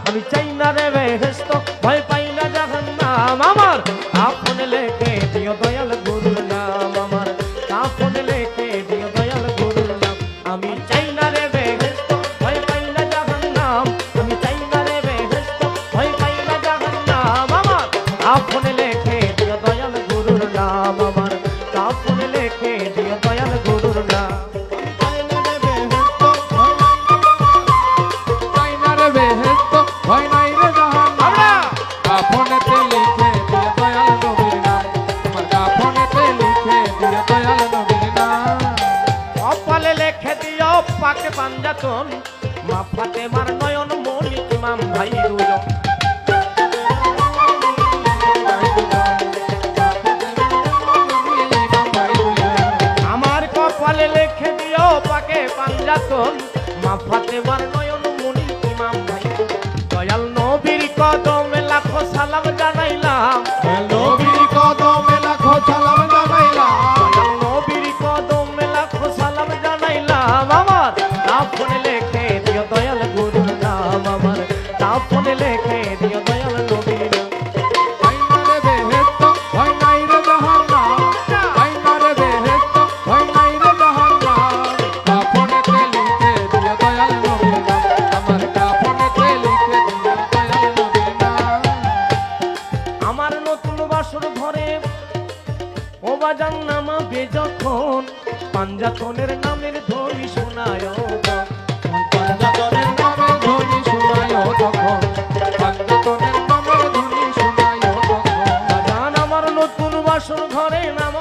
আমি চাই না রে বেহেশত ভয় পাই না জাহান্নাম আমার আপন লেখে দিও দয়াল গুরুর নাম আমার আপন লেখে দিও দয়াল গুরুর নাম আমি চাই না রে বেহেশত ভয় পাই না জাহান্নাম আমি চাই না রে বেহেশত ভয় পাই না জাহান্নাম আমার আপন লেখে দিও দয়াল গুরুর নাম আমার আপন লেখে দিও দয়াল গুরুর নাম পাকে পাঞ্জাতন মা ফাতেমার নয়ন মনি ইমাম ভাই দুজন আমার কপালে লিখে দিও পাকে পাঞ্জাতন মা ফাতেমার নয়ন মনি ইমাম ভাই দয়াল নবীর কদমে লাখো সালাম জানাইলাম নবীর কদমে লাখো সালাম জানাইলাম দয়াল নবীর কদমে লাখো সালাম জানাইলাম আমার আপন লেখে দিও দয়াল গুরুর নাম আমার আপন লেখে দিও দয়াল নবীর আমার নতুন বাসর ঘরে ও বাজান নামাবে যখন পাঞ্জাতনের নামের ধ্বনি শোনায় পাঞ্জাতনের নামের ধ্বনি শোনায় তখন পাঞ্জাতনের নামের ধ্বনি শোনায় তখন বাজান আমার নতুন বাসর ঘরে নাম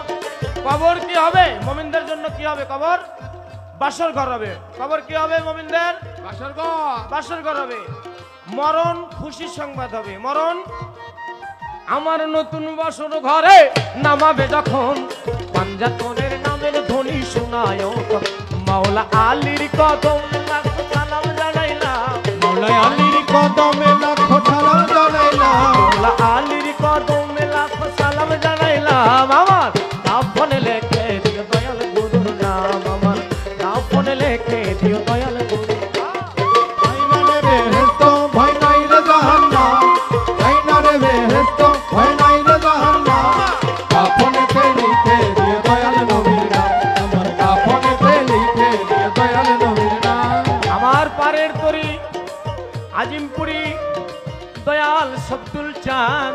কবর কি হবে মুমিনদের জন্য কি হবে কবর বাসর ঘর হবে কবর কি হবে মুমিনদের বাসর ঘর হবে মরণ খুশি সংবাদ হবে মরণ আমার নতুন বাসর ঘরে নামাবে যখন পাঞ্জাতনের নামের ধ্বনি শোনায় মাওলা আলীর কদম লাখো সালাম জানাইলাম মাওলা আলীর কদমে লাখো সালাম জানাইলাম মাওলা আলীর কদমে লাখো সালাম জানাইলাম আমার আপন লেখে দিও দয়াল গুরুর নাম আমার আপন লেখে দিও দয়াল গুরুর ভয় নাই রে জাহান্নাম ভয় না রে বেহেশত ভয় নাই রে জাহান্নাম আপনেতে লিখে দিও দয়াল নবীর নাম আমার আপনেতে লিখে দিও দয়াল নবীর নাম আমার পারের তরি আজিমপুরি দয়াল সবদুল চাঁদ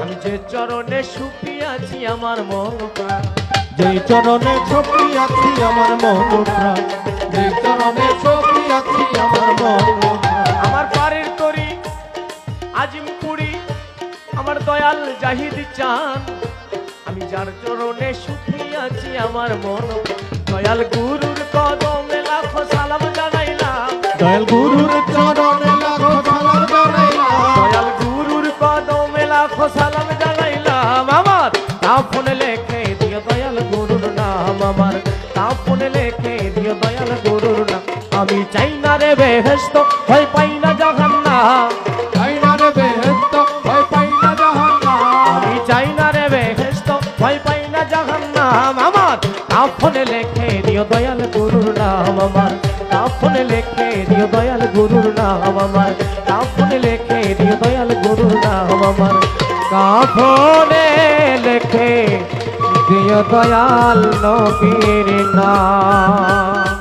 আমি যে চরণে সুখী আছি আমার মন প্রাণ যেই চরণে ছপি আছি আমার মন প্রাণ যেই চরণে ছপি আছি আমার মন আমার পারের তরি আজিমপুরি আমার দয়াল জাহিদ চাঁদ আমি যার চরণে সুখী আছি আমার মন দয়াল গুরুর কদমে লাখো সালাম জানাইলাম দয়াল গুরুর চরণে লাখো সালাম জানাইলাম দয়াল গুরুর কদমে লাখো সালাম জানাইলাম আমার আপন লেখে দিও দয়াল গুরুর নাম আমার আপন লেখে দিও দয়াল গুরুর নাম আমি চাই না রে বেহেশত ভয় পাই না জাহান্নাম চাই না রে বেহেশত ভয় পাই না জাহান্নাম আমি চাই না রে বেহেশত ভয় পাই না জাহান্নাম আমার আপন লেখে দিও দয়াল গুরুর নাম আমার আপন লেখে দিও দয়াল গুরুর নাম আমার আপন লেখে দিও দয়াল গুরুর নাম আমার কাফনে লেখে দিও দয়াল নবীর নাম।